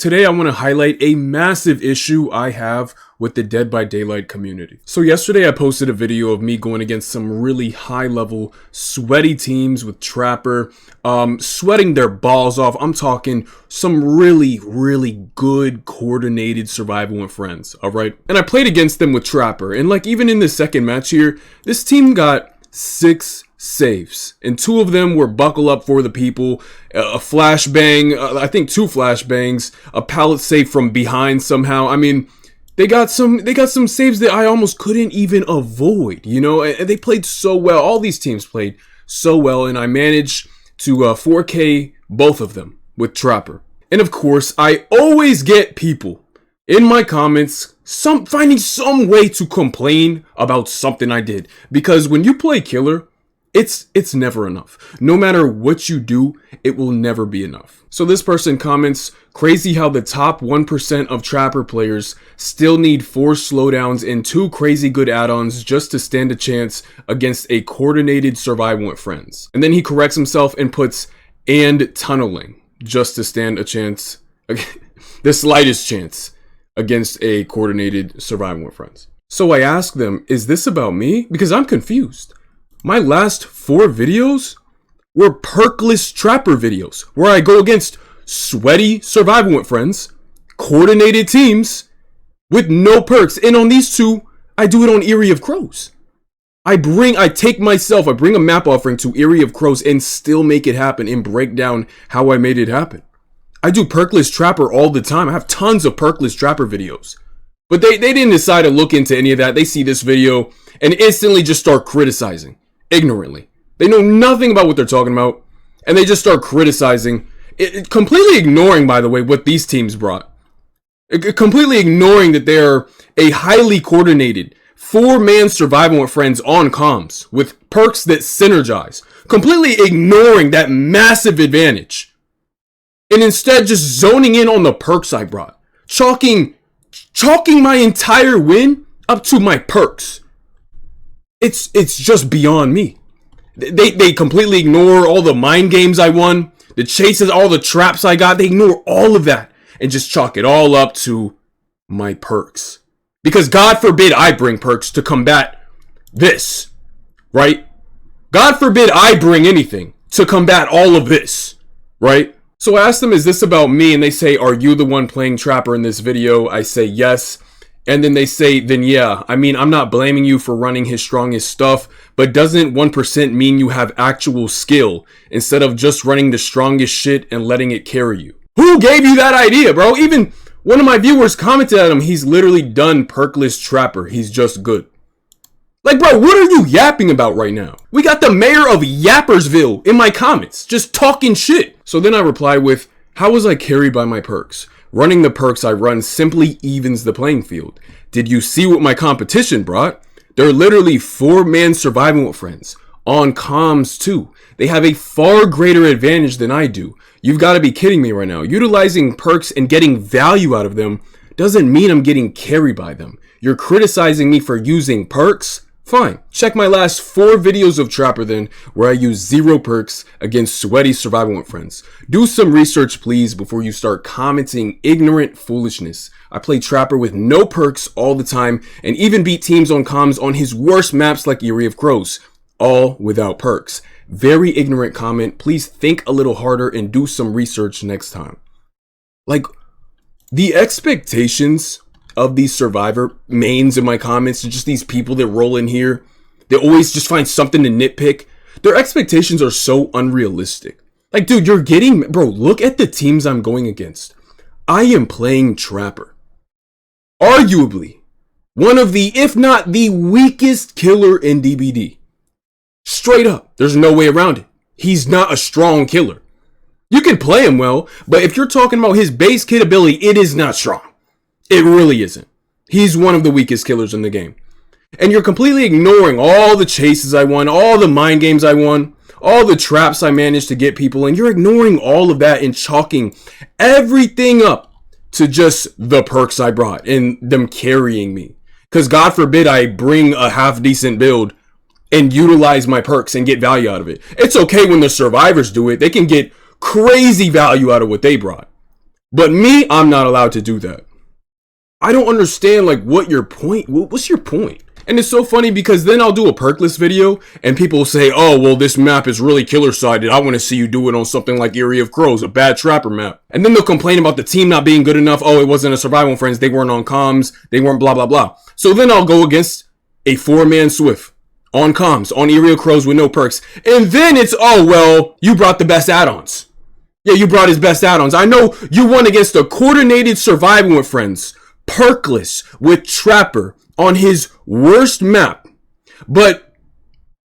Today I want to highlight a massive issue I have with the Dead by Daylight community. So yesterday I posted a video of me going against some really high level sweaty teams with Trapper, sweating their balls off. I'm talking some really good coordinated survival with friends, alright? And I played against them with Trapper, and like even in the second match here, this team got 6 saves, and 2 of them were buckle up for the people, a flashbang, I think 2 flashbangs, a pallet save from behind somehow. I mean, they got some saves that I almost couldn't even avoid, you know, and they played so well. All these teams played so well, and I managed to 4K both of them with Trapper. And of course, I always get people in my comments finding some way to complain about something I did, because when you play killer, it's never enough. No matter what you do, it will never be enough. So this person comments, crazy how the top 1% of Trapper players still need 4 slowdowns and 2 crazy good add-ons just to stand a chance against a coordinated survival with friends. And then he corrects himself and puts, and tunneling, just to stand a chance, the slightest chance against a coordinated survival with friends. So I ask them, is this about me? Because I'm confused. My last 4 videos were perkless Trapper videos, where I go against sweaty survival with friends, coordinated teams, with no perks. And on these 2, I do it on Eyrie of Crows. I bring a map offering to Eyrie of Crows and still make it happen and break down how I made it happen. I do perkless Trapper all the time. I have tons of perkless Trapper videos. But they didn't decide to look into any of that. They see this video and instantly just start criticizing. Ignorantly. They know nothing about what they're talking about, and they just start criticizing, completely ignoring, by the way, what these teams brought. Completely ignoring that they're a highly coordinated 4-man survival with friends on comms with perks that synergize. Completely ignoring that massive advantage, and instead just zoning in on the perks I brought. Chalking my entire win up to my perks. It's just beyond me. They completely ignore all the mind games I won, the chases, all the traps I got. They ignore all of that and just chalk it all up to my perks. Because God forbid I bring perks to combat this, right? God forbid I bring anything to combat all of this, right? So I asked them, is this about me? And they say, are you the one playing Trapper in this video? I say yes. And then they say, then yeah, I mean, I'm not blaming you for running his strongest stuff, but doesn't 1% mean you have actual skill instead of just running the strongest shit and letting it carry you? Who gave you that idea, bro? Even one of my viewers commented at him, he's literally done perkless Trapper. He's just good. Like, bro, what are you yapping about right now? We got the mayor of Yappersville in my comments, just talking shit. So then I reply with, how was I carried by my perks? Running the perks I run simply evens the playing field. Did you see what my competition brought? They're literally 4-man survival with friends. On comms too. They have a far greater advantage than I do. You've got to be kidding me right now. Utilizing perks and getting value out of them doesn't mean I'm getting carried by them. You're criticizing me for using perks? Fine. Check my last 4 videos of Trapper then, where I use 0 perks against sweaty survival with friends. Do some research, please, before you start commenting ignorant foolishness. I play Trapper with no perks all the time, and even beat teams on comms on his worst maps like Eyrie of Crows. All without perks. Very ignorant comment. Please think a little harder and do some research next time. Like, the expectations of these survivor mains in my comments, and just these people that roll in here, they always just find something to nitpick. Their expectations are so unrealistic. Like, dude, bro, look at the teams I'm going against. I am playing Trapper. Arguably one of the, if not the weakest killer in DBD. Straight up, there's no way around it. He's not a strong killer. You can play him well, but if you're talking about his base kit ability, it is not strong. It really isn't. He's one of the weakest killers in the game. And you're completely ignoring all the chases I won, all the mind games I won, all the traps I managed to get people, and you're ignoring all of that and chalking everything up to just the perks I brought and them carrying me. Because God forbid I bring a half decent build and utilize my perks and get value out of it. It's okay when the survivors do it. They can get crazy value out of what they brought. But me, I'm not allowed to do that. I don't understand, like, what's your point? And it's so funny because then I'll do a perkless video and people will say, oh, well, this map is really killer-sided. I want to see you do it on something like Eyrie of Crows, a bad trapper map. And then they'll complain about the team not being good enough. Oh, it wasn't a survival friends. They weren't on comms. They weren't blah, blah, blah. So then I'll go against a 4-man Swift on comms, on Eyrie of Crows with no perks. And then it's, oh, well, you brought the best add-ons. Yeah, you brought his best add-ons. I know you won against a coordinated survival with friends, perkless with Trapper on his worst map, but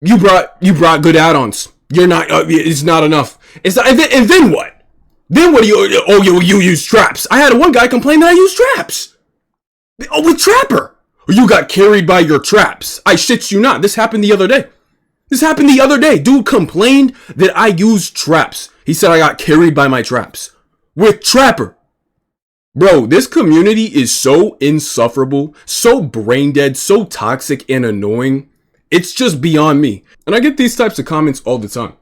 you brought good add-ons. You're not. It's not enough. It's not. And then what? Then what do you? Oh, you use traps. I had one guy complain that I use traps. Oh, with Trapper, you got carried by your traps. I shit you not. This happened the other day. Dude complained that I used traps. He said I got carried by my traps with Trapper. Bro, this community is so insufferable, so brain dead, so toxic and annoying. It's just beyond me. And I get these types of comments all the time.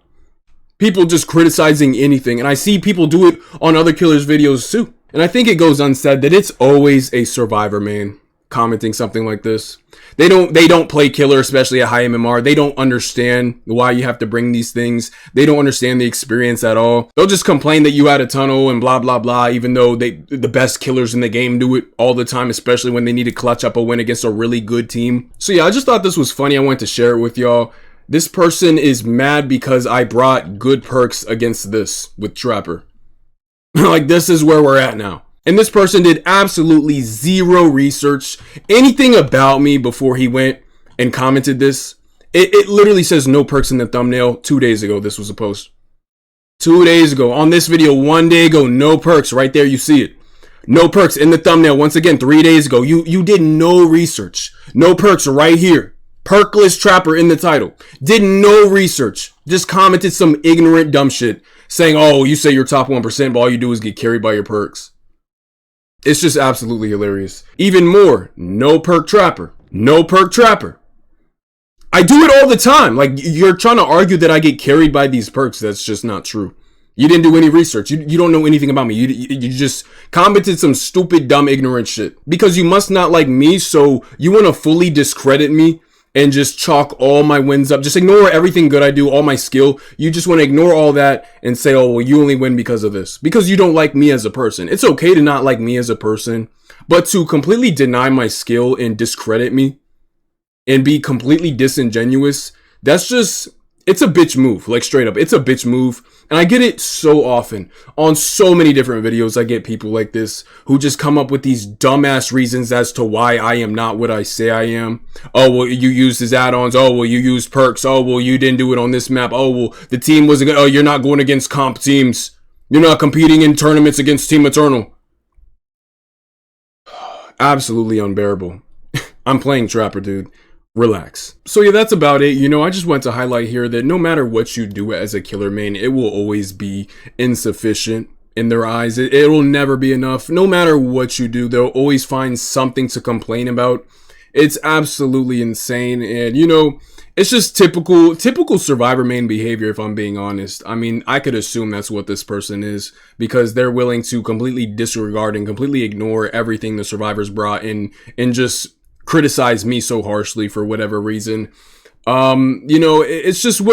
People just criticizing anything. And I see people do it on other killers' videos too. And I think it goes unsaid that it's always a survivor, man, commenting something like this. They don't play killer, especially at high MMR. They don't understand why you have to bring these things. They don't understand the experience at all. They'll just complain that you had a tunnel and blah, blah, blah, even though the best killers in the game do it all the time, especially when they need to clutch up a win against a really good team. So yeah, I just thought this was funny. I wanted to share it with y'all. This person is mad because I brought good perks against this with Trapper. Like, this is where we're at now. And this person did absolutely zero research, anything about me before he went and commented this. It literally says no perks in the thumbnail. 2 days ago, this was a post. 2 days ago. On this video, 1 day ago, no perks. Right there, you see it. No perks in the thumbnail. Once again, 3 days ago. You did no research. No perks right here. Perkless Trapper in the title. Did no research. Just commented some ignorant dumb shit. Saying, oh, you say you're top 1%, but all you do is get carried by your perks. It's just absolutely hilarious. Even more, no perk Trapper. No perk Trapper. I do it all the time. Like, you're trying to argue that I get carried by these perks. That's just not true. You didn't do any research. You don't know anything about me. You just commented some stupid, dumb, ignorant shit. Because you must not like me, so you want to fully discredit me and just chalk all my wins up. Just ignore everything good I do, all my skill. You just want to ignore all that and say, oh, well, you only win because of this. Because you don't like me as a person. It's okay to not like me as a person. But to completely deny my skill and discredit me and be completely disingenuous, that's just, it's a bitch move. Like, straight up, it's a bitch move. And I get it so often. On so many different videos, I get people like this who just come up with these dumbass reasons as to why I am not what I say I am. Oh, well, you used his add-ons. Oh, well, you used perks. Oh, well, you didn't do it on this map. Oh, well, the team wasn't good. Oh, you're not going against comp teams. You're not competing in tournaments against Team Eternal. Absolutely unbearable. I'm playing Trapper, dude. Relax. So yeah, that's about it. You know, I just want to highlight here that no matter what you do as a killer main, it will always be insufficient in their eyes. It will never be enough. No matter what you do, they'll always find something to complain about. It's absolutely insane. And you know, it's just typical survivor main behavior, if I'm being honest. I mean, I could assume that's what this person is because they're willing to completely disregard and completely ignore everything the survivors brought in and just criticize me so harshly for whatever reason. You know, it's just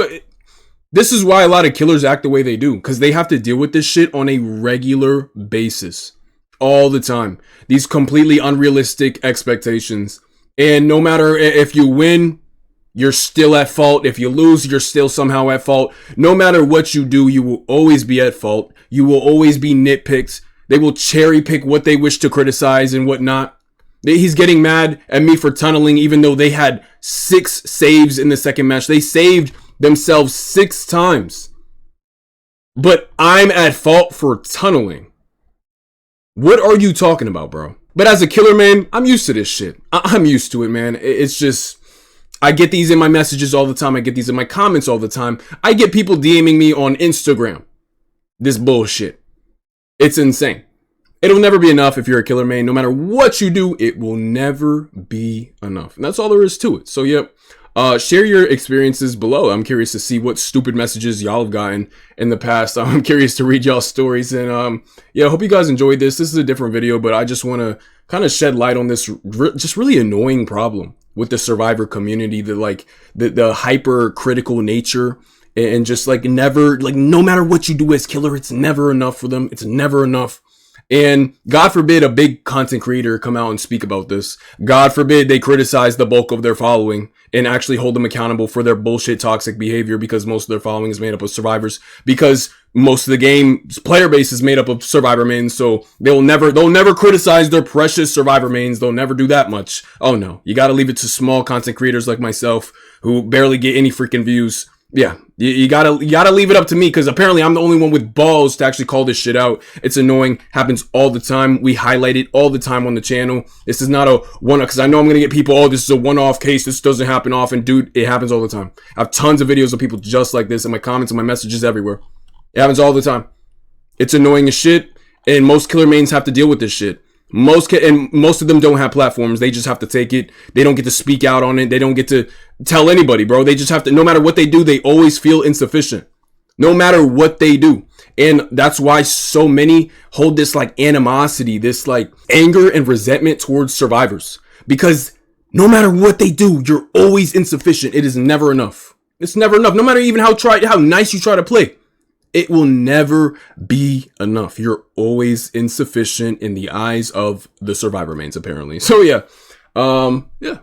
this is why a lot of killers act the way they do, because they have to deal with this shit on a regular basis all the time. These completely unrealistic expectations. And no matter if you win, you're still at fault. If you lose, you're still somehow at fault. No matter what you do, you will always be at fault. You will always be nitpicked. They will cherry pick what they wish to criticize and whatnot. He's getting mad at me for tunneling, even though they had 6 saves in the second match. They saved themselves 6 times. But I'm at fault for tunneling. What are you talking about, bro? But as a killer, man, I'm used to this shit. I'm used to it, man. It's just, I get these in my messages all the time. I get these in my comments all the time. I get people DMing me on Instagram. This bullshit. It's insane. It'll never be enough if you're a killer main. No matter what you do, it will never be enough. And that's all there is to it. So, yep. Share your experiences below. I'm curious to see what stupid messages y'all have gotten in the past. I'm curious to read y'all's stories. And yeah, I hope you guys enjoyed this. This is a different video, but I just want to kind of shed light on this just really annoying problem with the survivor community, the hyper critical nature, and just like never, like no matter what you do as killer, it's never enough for them. It's never enough. And God forbid a big content creator come out and speak about this. God forbid they criticize the bulk of their following and actually hold them accountable for their bullshit toxic behavior, because most of their following is made up of survivors, because most of the game's player base is made up of survivor mains. So they'll never criticize their precious survivor mains. They'll never do that much. Oh no, you got to leave it to small content creators like myself who barely get any freaking views. Yeah, you gotta leave it up to me, because apparently I'm the only one with balls to actually call this shit out. It's annoying, happens all the time. We highlight it all the time on the channel. This is not a one-off, because I know I'm gonna get people, oh, this is a one-off case, this doesn't happen often. Dude, it happens all the time. I have tons of videos of people just like this in my comments and my messages everywhere. It happens all the time. It's annoying as shit, and most killer mains have to deal with this shit. Most of them don't have platforms. They just have to take it. They don't get to speak out on it. They don't get to tell anybody, bro. They just have to, no matter what they do, they always feel insufficient. No matter what they do. And that's why so many hold this like animosity, this like anger and resentment towards survivors. Because no matter what they do, you're always insufficient. It is never enough. It's never enough. No matter even how nice you try to play. It will never be enough. You're always insufficient in the eyes of the survivor mains, apparently. So yeah. Yeah.